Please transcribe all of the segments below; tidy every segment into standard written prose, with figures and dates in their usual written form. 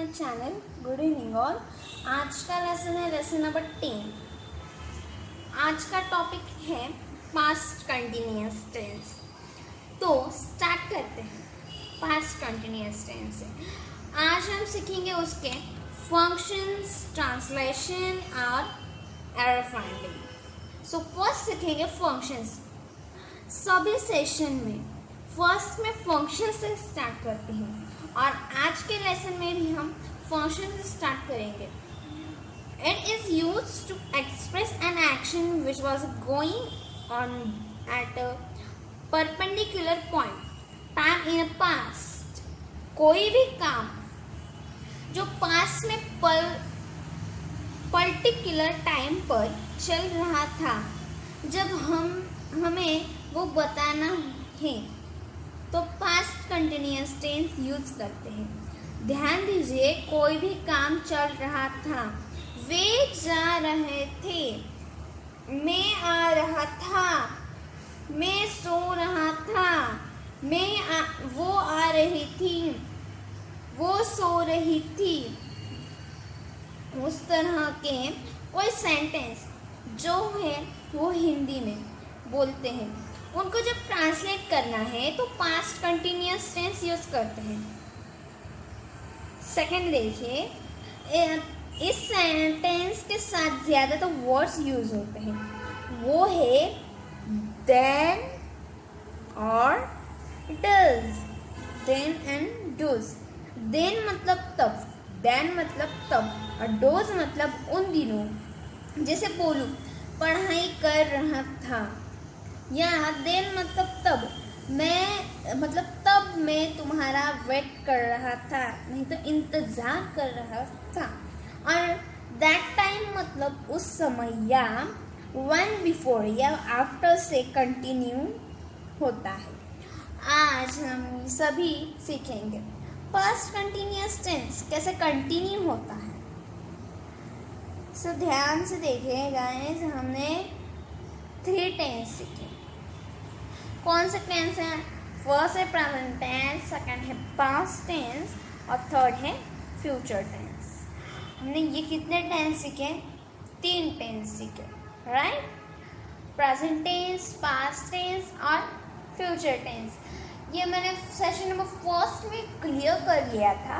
Channel. Good evening all. आज का lesson है लेसन नंबर 10। आज का टॉपिक है पास्ट कंटिन्यूअस टेंस। तो स्टार्ट करते हैं पास्ट कंटिन्यूअस टेंस से। आज हम सीखेंगे उसके फंक्शंस, ट्रांसलेशन और एरर फाइंडिंग। सो फर्स्ट सीखेंगे फंक्शंस। सभी सेशन में फर्स्ट में फंक्शन से स्टार्ट करते हैं और आज के लेसन में भी हम फंक्शन से स्टार्ट करेंगे। It is used to express an action which was going on at a perpendicular point time in the past। कोई भी काम जो पास्ट में पर्टिकुलर टाइम पर चल रहा था, जब हमें वो बताना है तो पास्ट कंटिन्यूअस टेंस यूज करते हैं। ध्यान दीजिए, कोई भी काम चल रहा था, वे जा रहे थे, मैं आ रहा था, मैं सो रहा था, वो आ रही थी, वो सो रही थी। उस तरह के कोई सेंटेंस जो है वो हिंदी में बोलते हैं, उनको जब ट्रांसलेट करना है तो पास्ट कंटिन्यूअस टेंस यूज करते हैं। सेकंड देखिए, इस सेंटेंस के साथ ज़्यादा तो वर्ड्स यूज होते हैं, वो है देन और does. Then and does. Then मतलब तब, देन मतलब तब, और डोज मतलब उन दिनों। जैसे बोलूं पढ़ाई कर रहा था, या देन मतलब तब, तब मैं तुम्हारा वेट कर रहा था, नहीं तो इंतज़ार कर रहा था। और दैट टाइम मतलब उस समय, या वन बिफोर या आफ्टर से कंटिन्यू होता है। आज हम सभी सीखेंगे पास्ट कंटिन्यूअस टेंस कैसे कंटिन्यू होता है। सो ध्यान से देखिए गाइस, हमने 3 टेंस सीखे। कौन से टेंस हैं? फर्स्ट है प्रेजेंट टेंस, सेकंड है पास्ट टेंस और थर्ड है फ्यूचर टेंस। हमने ये कितने टेंस सीखे? 3 टेंस सीखे, right? Present tense, past tense और फ्यूचर टेंस। ये मैंने सेशन नंबर फर्स्ट में क्लियर कर लिया था,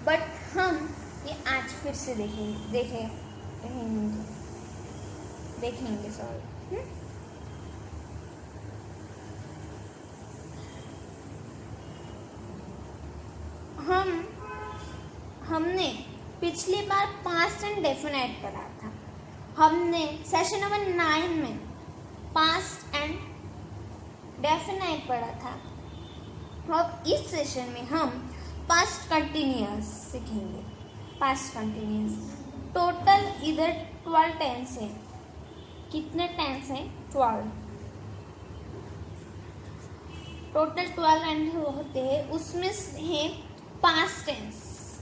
बट हम ये आज फिर से देखेंगे सॉरी। हमने पिछली बार पास्ट एंड डेफिनेट पढ़ा था। हमने सेशन नंबर 9 में पास्ट एंड डेफिनेट पढ़ा था। अब इस सेशन में हम पास्ट कंटिन्यूअस सीखेंगे। पास्ट कंटिन्यूअस टोटल इधर 12 टेंस है। कितने टेंस हैं? 12। टोटल 12 टेंस होते हैं, उसमें है पास्ट टेंस।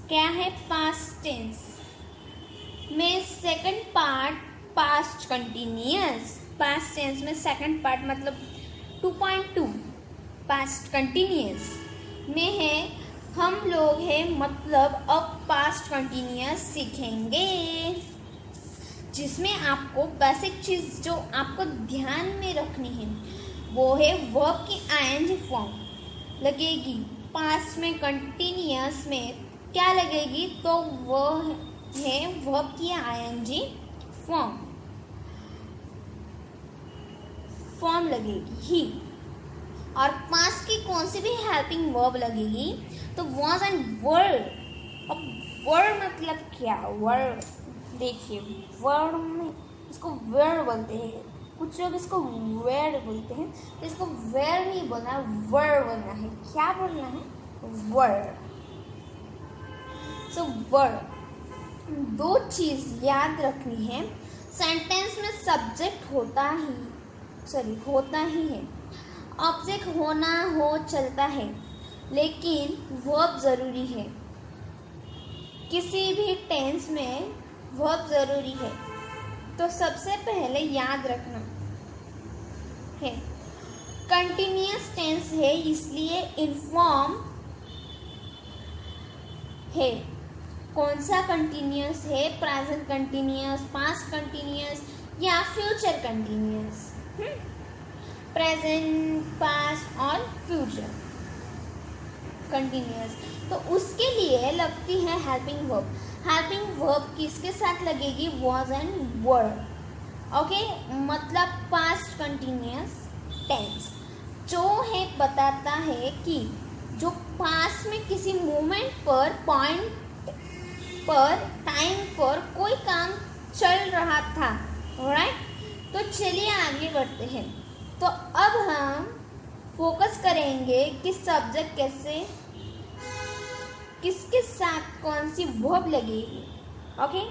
क्या है? पास्ट टेंस में second part past continuous. Past tense में सेकंड पार्ट मतलब 2.2 पास्ट कंटिन्यूअस में है। हम लोग हैं मतलब अब पास्ट कंटिन्यूअस सीखेंगे, जिसमें आपको बेसिक चीज़ जो आपको ध्यान में रखनी है वो है वर्ब की आईएनजी फॉर्म लगेगी। पास्ट में कंटिन्यूअस में क्या लगेगी? तो वो है वर्ब की आईएनजी फॉर्म लगेगी ही। और पास्ट की कौन सी भी हेल्पिंग वर्ब लगेगी तो वॉज एंड वर। अब वर मतलब क्या? वर देखिए, वर्ड में इसको वेर बोलते हैं, कुछ लोग इसको वेर बोलते हैं, तो इसको वेर नहीं बोलना है, वर बोलना है। क्या बोलना है? वर। सो वर। 2 चीज़ याद रखनी है। सेंटेंस में सब्जेक्ट होता ही है, ऑब्जेक्ट होना हो चलता है, लेकिन वर्ब ज़रूरी है। किसी भी टेंस में वर्ब ज़रूरी है। तो सबसे पहले याद रखना है कंटिन्यूअस टेंस है, इसलिए इन्फॉर्म है। कौन सा कंटिन्यूस है, प्रेजेंट कंटिन्यूस, पास्ट कंटिन्यूस या फ्यूचर कंटिन्यूस। प्रेजेंट, पास्ट और फ्यूचर कंटिन्यूस। तो उसके लिए लगती है हेल्पिंग वर्ब। हेल्पिंग वर्ब किसके साथ लगेगी, वॉज एंड वर। ओके, मतलब पास्ट कंटिन्यूस टेंस जो है बताता है कि जो पास्ट में किसी मोमेंट पर, पॉइंट पर, टाइम पर कोई काम चल रहा था। राइट, तो चलिए आगे बढ़ते हैं। तो अब हम फोकस करेंगे कि सब्जेक्ट कैसे, किसके साथ कौन सी वर्ब लगेगी। Okay,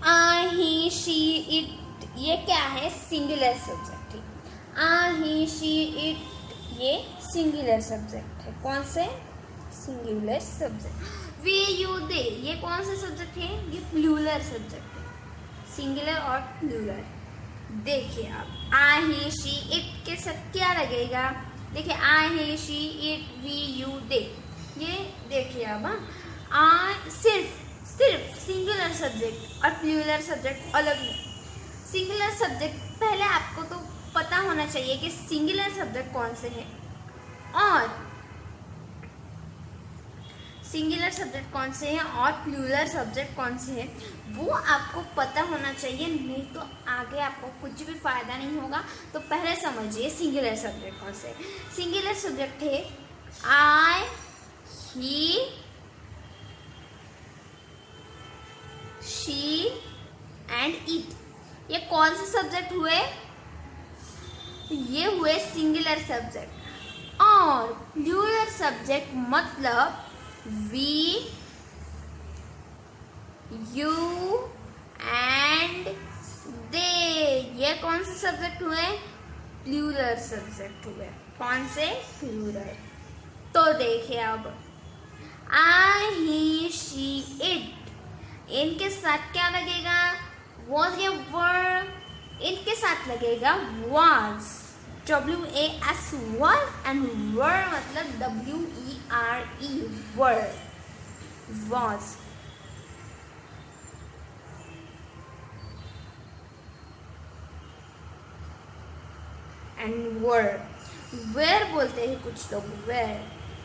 I, he, she, it, ये क्या है, सिंगुलर सब्जेक्ट है। आई, ही, शी, इट ये सिंगुलर सब्जेक्ट है। कौन से, सिंगुलर सब्जेक्ट। वी, यू, दे ये कौन से सब्जेक्ट है, ये प्लूरल सब्जेक्ट है। सिंगुलर और प्लूरल। देखिए अब आई, ही, शी, इट के साथ क्या लगेगा, देखिए आई, he, she, it, we, you, दे। ये देखिए अब आई सिर्फ सिंगुलर सब्जेक्ट और प्लूरल सब्जेक्ट अलग है। सिंगुलर सब्जेक्ट पहले आपको तो पता होना चाहिए कि सिंगुलर सब्जेक्ट कौन से हैं और सिंगुलर सब्जेक्ट कौन से हैं और प्लूरल सब्जेक्ट कौन से हैं, वो आपको पता होना चाहिए, नहीं तो आगे आपको कुछ भी फायदा नहीं होगा। तो पहले समझिए सिंगुलर सब्जेक्ट कौन से। सिंगुलर सब्जेक्ट है आई, ही, शी एंड इट। ये कौन से सब्जेक्ट हुए, ये हुए सिंगुलर सब्जेक्ट। और प्लूरल सब्जेक्ट मतलब वी, यू एंड दे। ये कौन से सब्जेक्ट हुए, प्लूरल सब्जेक्ट हुए। कौन से, प्लूरल। तो देखिए अब आई, ही, शी, इट, इनके साथ क्या लगेगा, वॉज या वर। इनके साथ लगेगा was, WAS was, and were मतलब WERE were, was। And were बोलते हैं कुछ लोग, were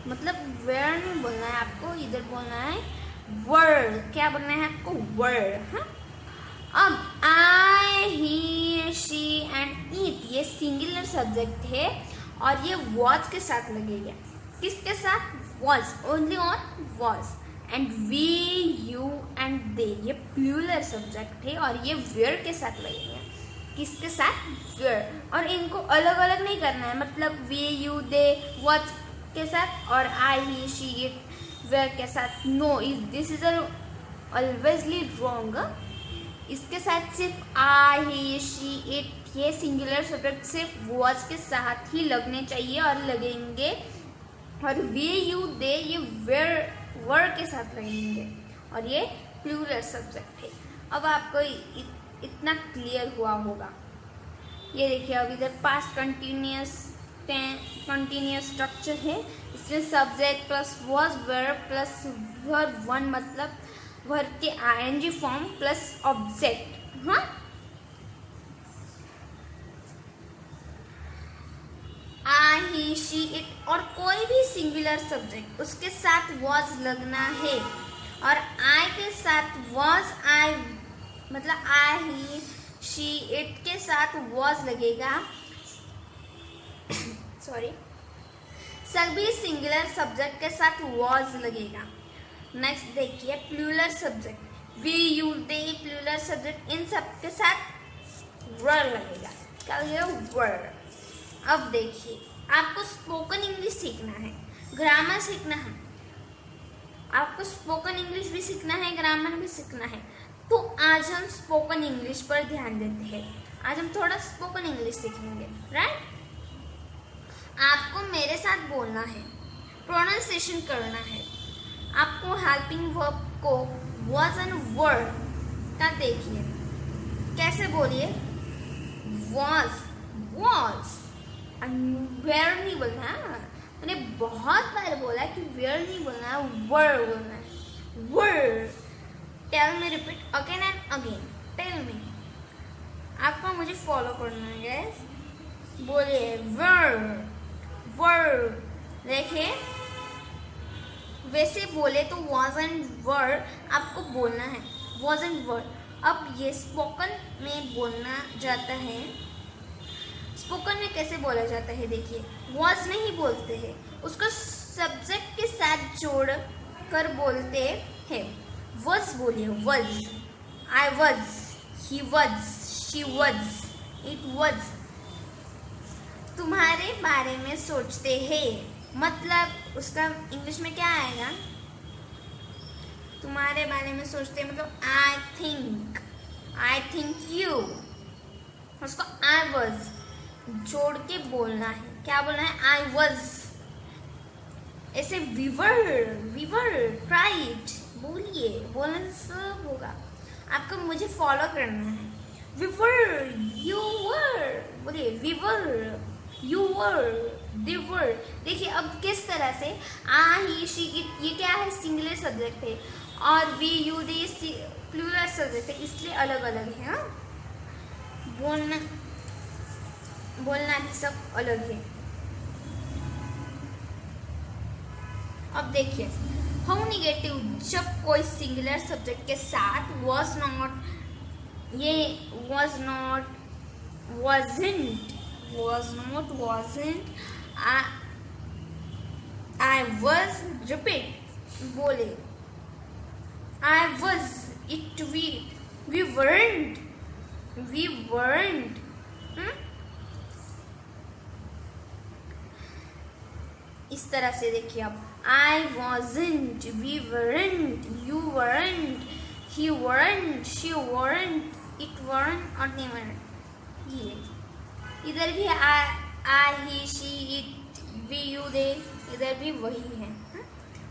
मतलब were नहीं बोलना है आपको, इधर बोलना है were। क्या बोलना है आपको, were। हाँ, अब I, he, she and it ये सिंगुलर सब्जेक्ट है और ये वॉज के साथ लगेगा। किसके साथ, was, only on was. And we, you and they ये प्लूरल सब्जेक्ट है और ये वेयर के साथ लगेगा। किसके साथ, वेयर। और इनको अलग अलग नहीं करना है, मतलब वी, यू, दे वॉज के साथ और I, he, she, it were के साथ। No, this is always wrong. इसके साथ सिर्फ आई, ही, शी, इट ये सिंगुलर सब्जेक्ट सिर्फ वॉज के साथ ही लगने चाहिए और लगेंगे। और वी, यू, दे ये वर के साथ लगेंगे और ये प्लूरल सब्जेक्ट है। अब आपको इतना क्लियर हुआ होगा। ये देखिए अब इधर पास्ट कंटिन्यूस स्ट्रक्चर है। इसमें subject plus was, verb plus verb one मतलब वर्ब के आईएनजी फॉर्म प्लस ऑब्जेक्ट। हाँ, आई, ही, शी, इट और कोई भी सिंगुलर सब्जेक्ट उसके साथ वॉज लगना है। और आई के साथ वॉज, आई मतलब आई, ही, शी, इट के साथ वॉज लगेगा। सॉरी, सभी सिंगुलर सब्जेक्ट के साथ वॉज लगेगा। नेक्स्ट देखिए plural subject, we, you, they plural subject, इन सब के साथ वर लगेगा। क्या लगेगा, वर। अब देखिए आपको स्पोकन इंग्लिश सीखना है, ग्रामर सीखना है, आपको स्पोकन इंग्लिश भी सीखना है, ग्रामर भी सीखना है। तो आज हम स्पोकन इंग्लिश पर ध्यान देते हैं। आज हम थोड़ा स्पोकन इंग्लिश सीखेंगे, राइट। आपको मेरे साथ बोलना है, प्रोनाउंसिएशन करना है। आपको हेल्पिंग वर्ब को वॉज एंड वर का देखिए, कैसे बोलिए, वॉज, वॉज, वेयर नहीं बोलना है, मैंने बहुत बार बोला कि वेयर नहीं बोलना है, वर बोलना है, were. Tell me, repeat again and again, tell me. आपको मुझे फॉलो करना है गाइस, बोलिए वर वर। देखिए वैसे बोले तो वॉज एंड वर आपको बोलना है, वॉज एंड वर। अब ये स्पोकन में बोलना जाता है, स्पोकन में कैसे बोला जाता है देखिए, वॉज नहीं बोलते हैं, उसको सब्जेक्ट के साथ जोड़ कर बोलते हैं। वॉज बोलिए, was, I was, he was, she was, it was. तुम्हारे बारे में सोचते हैं, मतलब उसका इंग्लिश में क्या आएगा, तुम्हारे बारे में सोचते हैं मतलब आई थिंक यू, उसको आई वॉज जोड़ के बोलना है, क्या बोलना है, आई वॉज। ऐसे वीवर ट्राइड, बोलिए, बोलने से सब होगा, आपको मुझे फॉलो करना है। वीवर, यू वर, बोलिए वीवर, यू वर, दे वर। देखिए अब किस तरह से आई, ही, शी, इट, ये क्या है, सिंगुलर सब्जेक्ट है, और we, you, they plural subject है, इसलिए अलग अलग है। हाँ, बोलना भी सब अलग है। अब देखिए हाउ निगेटिव, जब कोई सिंगुलर सब्जेक्ट के साथ वॉज नॉट, ये was not, wasn't, was not, wasn't, I was, repeat बोले, I was, it, we weren't, we weren't। इस तरह से देखिए अब, I wasn't, we weren't, you weren't, he weren't, she weren't, it weren't और they weren't। ये इधर भी I, he, she, it, we, you, they, इधर भी वही है।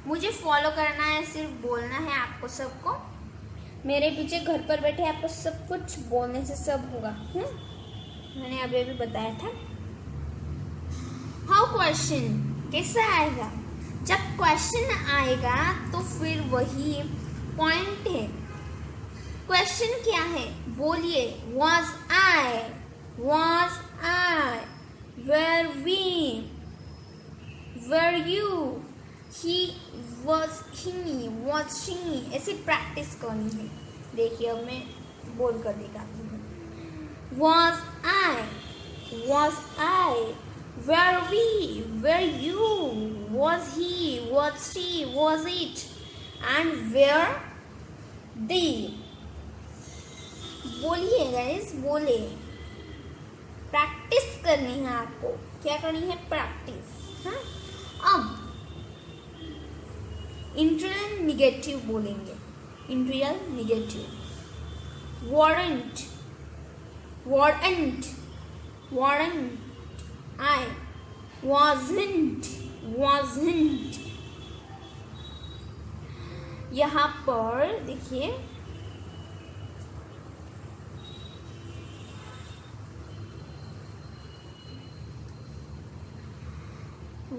मुझे फॉलो करना है, सिर्फ बोलना है आपको सबको, मेरे पीछे घर पर बैठे आपको सब कुछ बोलने से सब होगा। मैंने अभी अभी बताया था। हाउ क्वेश्चन कैसा आएगा, जब क्वेश्चन आएगा तो फिर वही पॉइंट है। क्वेश्चन क्या है, बोलिए, was I, were we, were you, he was, he was, she. ऐसी प्रैक्टिस करनी है। देखिए अब मैं बोल कर दिखाती हूँ। Was I, were we, were you, was he, was she, was it, and were they. बोलिए गाइस, बोले, प्रैक्टिस करनी है आपको। क्या करनी है, प्रैक्टिस। हाँ, अब इंटीरियर निगेटिव बोलेंगे, interrogative negative. Weren't, weren't, weren't, I wasn't, wasn't। यहाँ पर देखिए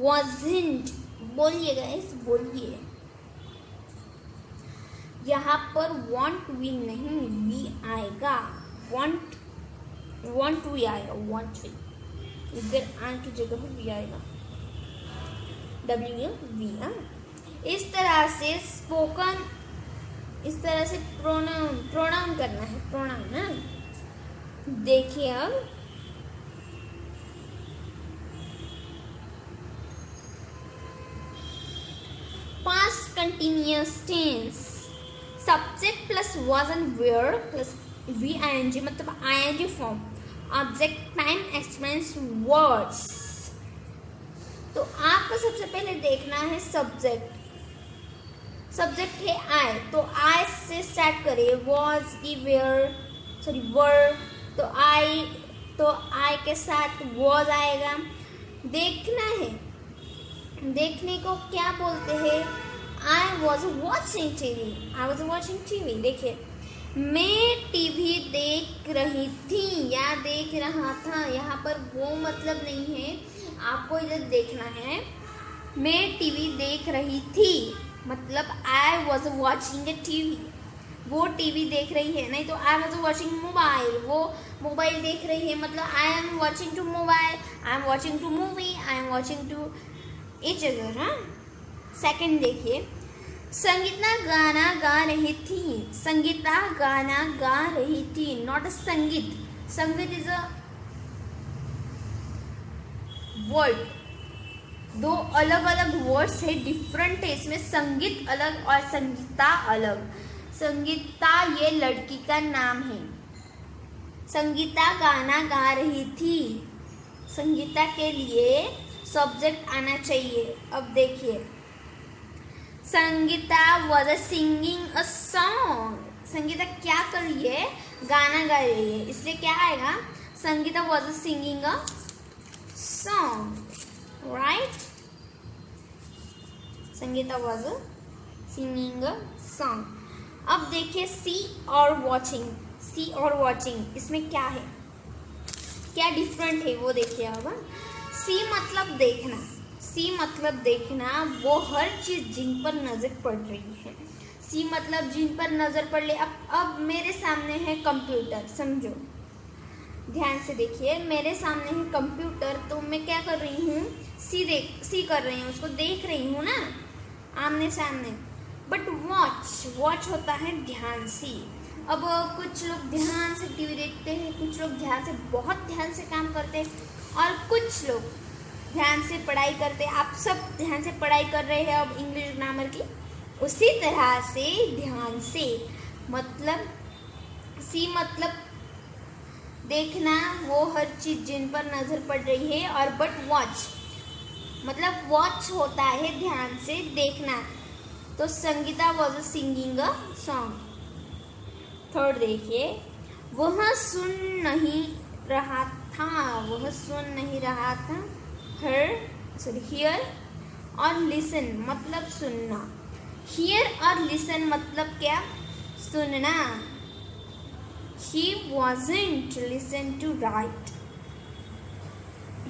wasn't, बोलिए गाइस, बोलिए। यहाँ पर want we नहीं, we आएगा। want we आएगा, want we। इधर आन की जगह भी आएगा, W-V। इस तरह से स्पोकन, इस तरह से प्रोनाउन करना है, प्रोनाउन ना। देखिए अब past continuous tense, subject plus was and were plus VING मतलब ING form. Object time expense words. तो आपको सबसे पहले देखना है सब्जेक्ट। सब्जेक्ट है आई, तो आई से स्टार्ट करें, वॉज, वेयर, सॉरी वर। तो आई के साथ वॉज आएगा। देखना है, देखने को क्या बोलते हैं, आई was watching TV, I was watching TV. देखिए मैं टीवी देख रही थी या देख रहा था, यहाँ पर वो मतलब नहीं है, आपको इधर देखना है। मैं टीवी देख रही थी मतलब I was watching a TV, वो टीवी देख रही है, नहीं तो आई वॉज वॉचिंग मोबाइल, वो मोबाइल देख रही है मतलब I am watching to mobile, I am watching to movie, I am watching to each other. हाँ, सेकंड देखिए, संगीता गाना गा रही थी, संगीता गाना गा रही थी, नॉट संगीत। संगीत इज अ वर्ड, दो अलग अलग वर्ड्स है, डिफरेंट है इसमें, संगीत अलग और संगीता अलग। संगीता ये लड़की का नाम है, संगीता गाना गा रही थी, संगीता के लिए सब्जेक्ट आना चाहिए। अब देखिए, Sangeeta was singing a song, Sangeeta क्या कर रही है, गाना गा रही है, इसलिए क्या आएगा, Sangeeta was singing a song, right. Sangeeta was singing a song. अब देखिए सी और वॉचिंग, सी और वॉचिंग इसमें क्या है, क्या डिफरेंट है वो देखिए। अब सी मतलब देखना, सी मतलब देखना, वो हर चीज जिन पर नजर पड़ रही है, सी मतलब जिन पर नजर पड़ ले। अब मेरे सामने है कंप्यूटर, समझो ध्यान से देखिए, मेरे सामने है कंप्यूटर, तो मैं क्या कर रही हूँ, सी कर रही हूँ, उसको देख रही हूँ ना आमने सामने। बट वॉच होता है ध्यान से। अब कुछ लोग ध्यान से टीवी देखते हैं, कुछ लोग ध्यान से, बहुत ध्यान से काम करते हैं, और कुछ लोग ध्यान से पढ़ाई करते हैं। आप सब ध्यान से पढ़ाई कर रहे हैं अब इंग्लिश ग्रामर की, उसी तरह से ध्यान से मतलब सी मतलब देखना, वो हर चीज जिन पर नजर पड़ रही है, और बट वॉच मतलब वॉच होता है ध्यान से देखना। तो Sangeeta was singing a song. Third देखिए, वह सुन नहीं रहा था, वह सुन नहीं रहा था, हियर और लिसन मतलब सुनना, हियर और लिसन मतलब क्या, सुनना। He wasn't listen to write,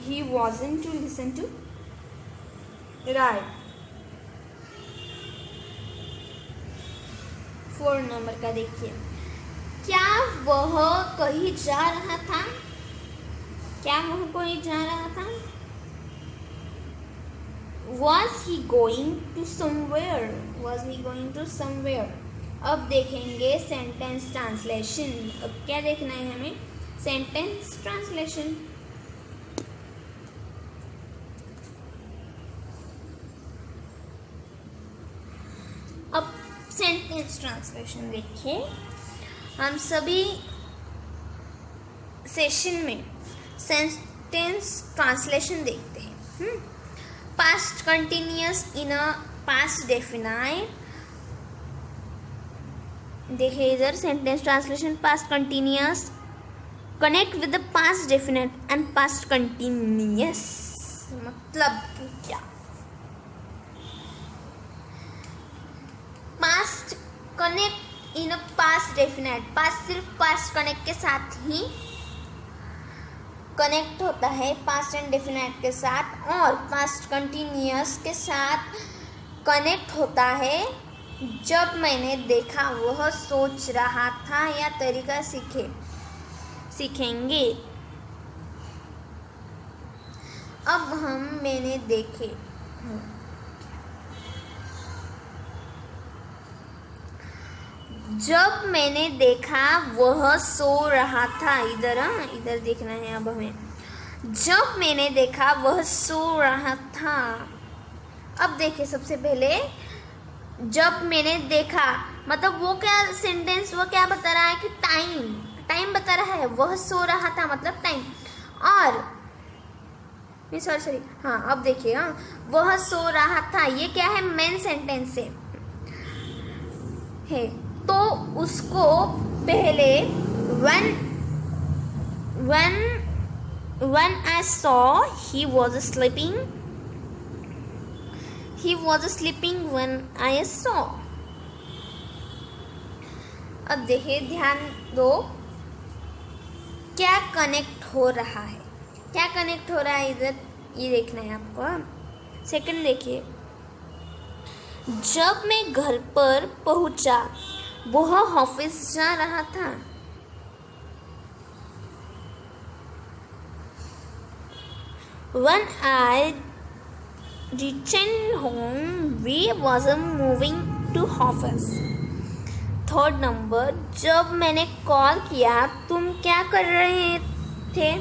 he wasn't to listen to write। 4 number का देखिए, क्या वह कहीं जा रहा था, क्या वह कहीं जा रहा था, was he going to somewhere, was he going to somewhere। अब देखेंगे सेंटेंस ट्रांसलेशन। अब क्या देखना है हमें, सेंटेंस ट्रांसलेशन। अब सेंटेंस ट्रांसलेशन देखिए, हम सभी सेशन में सेंटेंस ट्रांसलेशन देखते हैं। Past continuous in a past definite, देखिए इधर sentence translation, past continuous connect with the past definite and past continuous मतलब क्या, past connect in a past definite, past सिर्फ पास्ट कनेक्ट के साथ ही कनेक्ट होता है, पास्ट एंड डेफिनेट के साथ, और पास्ट कंटिन्यूअस के साथ कनेक्ट होता है जब मैंने देखा, वह सोच रहा था, या तरीका सीखेंगे। अब हम मैंने देखे, जब मैंने देखा वह सो रहा था, इधर देखना है अब हमें, जब मैंने देखा वह सो रहा था। अब देखिए सबसे पहले, जब मैंने देखा मतलब वो क्या सेंटेंस, वो क्या बता रहा है कि टाइम बता रहा है, वह सो रहा था मतलब टाइम, और सॉरी हाँ अब देखिए, वह सो रहा था, ये क्या है, मेन सेंटेंस है, तो उसको पहले when I saw he was sleeping when I saw। अब देखिए, ध्यान दो, क्या कनेक्ट हो रहा है, क्या कनेक्ट हो रहा है इधर, ये देखना है आपको। सेकंड देखिए, जब मैं घर पर पहुंचा वह ऑफिस जा रहा था। When I returned home, we was moving to office. Third number, जब मैंने कॉल किया तुम क्या कर रहे थे?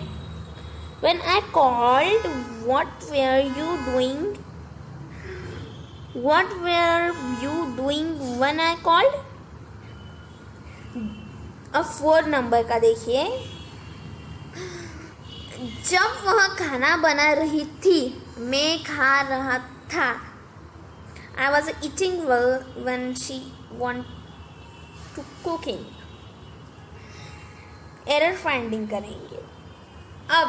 When I called, what were you doing? What were you doing when I called? अब फोर्थ नंबर का देखिए, जब वह खाना बना रही थी मैं खा रहा था। I was eating when she wanted to cooking. Error finding करेंगे। अब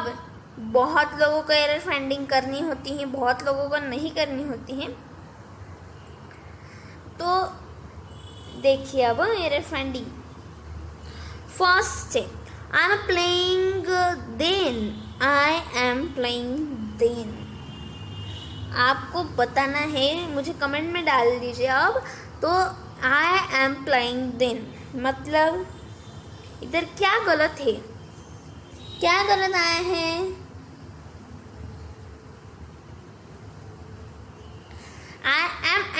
बहुत लोगों को एरर फाइंडिंग करनी होती है, बहुत लोगों को नहीं करनी होती है। तो देखिए अब error finding. First step, I am playing then. I am playing then. आपको बताना है, मुझे कमेंट में डाल दीजिए अब। तो I am playing then मतलब इधर क्या गलत है, क्या गलत आया है? I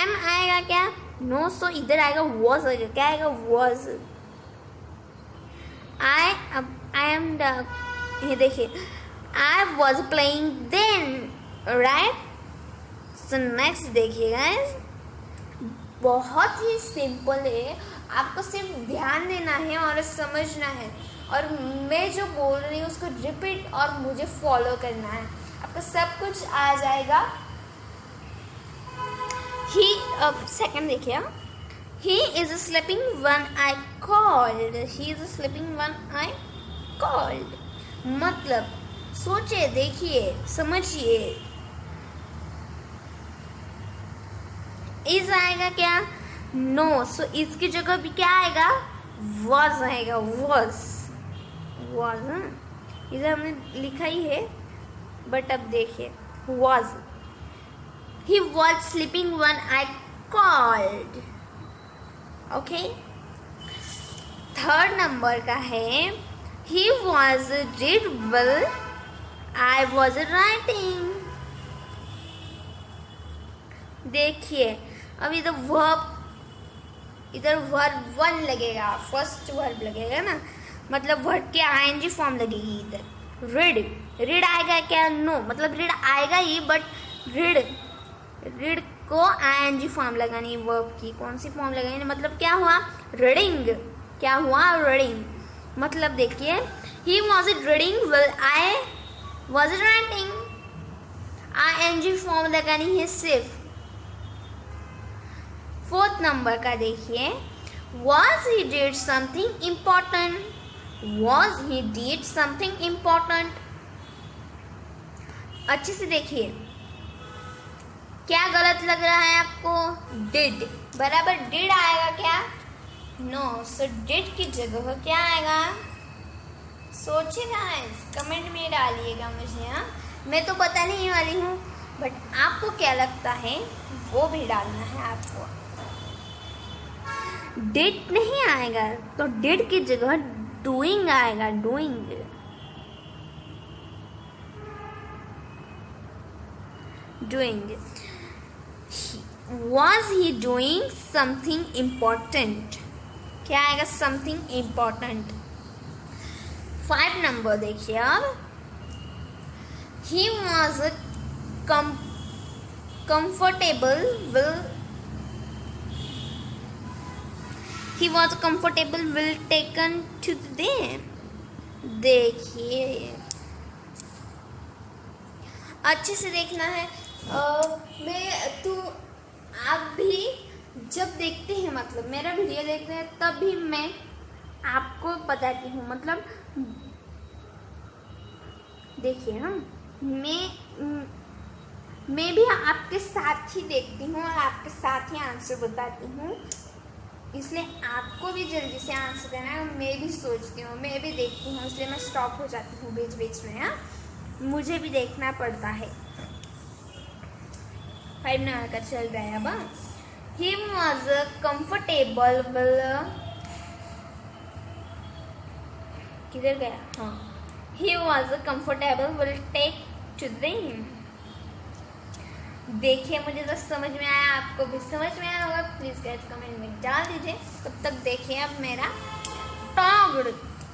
am आएगा क्या? नो, सो इधर आएगा was आएगा। क्या आएगा? was. I am ये देखिए, I was playing then, right? So next देखिए guys, बहुत ही सिंपल है, आपको सिर्फ ध्यान देना है और समझना है, और मैं जो बोल रही हूँ उसको रिपीट और मुझे फॉलो करना है, आपको सब कुछ आ जाएगा। अब सेकंड देखिए, He is sleeping when I called. He is sleeping when I called. मतलब सोचिए, देखिए, समझिए। is आएगा क्या? नो, सो इसकी जगह भी क्या आएगा? was आएगा। was इधर हमने लिखा ही है, बट अब देखिए was. He was sleeping when I called. Okay, third number का है, he was read well, I was writing. देखिए अब इधर वर्ब वन लगेगा, फर्स्ट वर्ब लगेगा ना, मतलब वर्ब के आईएनजी फॉर्म लगेगी इधर। रीड आएगा क्या? नो, मतलब रीड आएगा ही, बट रीड को आईएनजी फॉर्म लगानी, वर्ब की कौन सी फॉर्म लगानी, मतलब क्या हुआ? रीडिंग। क्या हुआ? रीडिंग। मतलब देखिए, he was reading well, I was writing. ING form लगानी है सिर्फ। फोर्थ नंबर का देखिए, was he did something important. Was he did something important. अच्छे से देखिए, क्या गलत लग रहा है आपको? डिड बराबर डिड आएगा क्या? नो, सो डिड की जगह क्या आएगा? सोचिएगा, कमेंट में डालिएगा मुझे। हाँ, मैं तो बताने ही वाली हूँ, बट आपको क्या लगता है वो भी डालना है आपको। डिड नहीं आएगा तो डिड की जगह डूइंग आएगा। Doing Was he doing something important? क्या आएगा? something important। 5 नंबर देखिए अब, he was comfortable will taken to them। देखिए अच्छे से देखना है। आप भी जब देखते हैं, मतलब मेरा वीडियो देखते हैं, तब भी मैं आपको बताती हूँ, मतलब देखिए ना, मैं भी आपके साथ ही देखती हूँ और आपके साथ ही आंसर बताती हूँ। इसलिए आपको भी जल्दी से आंसर देना है। मैं भी सोचती हूँ, मैं भी देखती हूँ, इसलिए मैं स्टॉप हो जाती हूँ बीच बीच में। हाँ, मुझे भी देखना पड़ता है। 5 नंबर का चल रहा है अब। ही वॉज कंफर्टेबल किधर गया? हाँ, he was comfortable will take to them. देखिए, मुझे तो समझ में आया, आपको भी समझ में आया होगा। प्लीज गाइस कमेंट में डाल दीजिए। तब तक देखिए, अब मेरा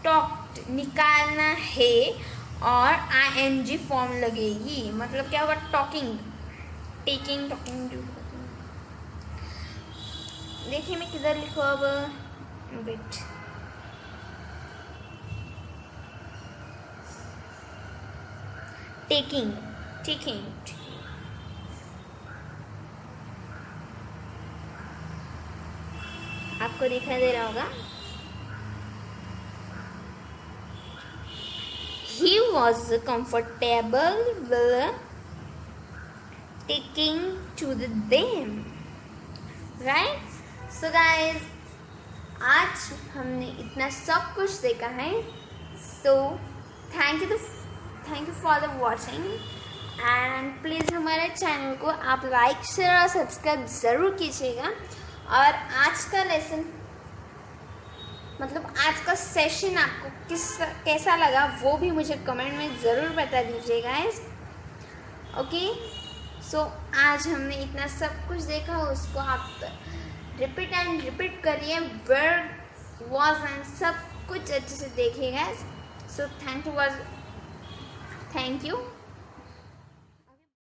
टॉक्ड निकालना है और ING फॉर्म लगेगी, मतलब क्या होगा? Talking, taking, talking. देखिए मैं किधर लिखूँ अब? Wait, taking, taking. आपको दिखाई दे रहा होगा। He was comfortable with taking to them, right? So guys, आज हमने इतना सब कुछ देखा है। So thank you for the watching and please हमारे चैनल को आप लाइक, शेयर और सब्सक्राइब ज़रूर कीजिएगा। और आज का लेसन, मतलब आज का सेशन आपको कैसा लगा वो भी मुझे कमेंट में ज़रूर बता दीजिएगा। ओके, सो आज हमने इतना सब कुछ देखा, उसको आप रिपीट एंड रिपीट करिए, वर्ड वॉज एंड सब कुछ अच्छे से देखिएगा। So thank you.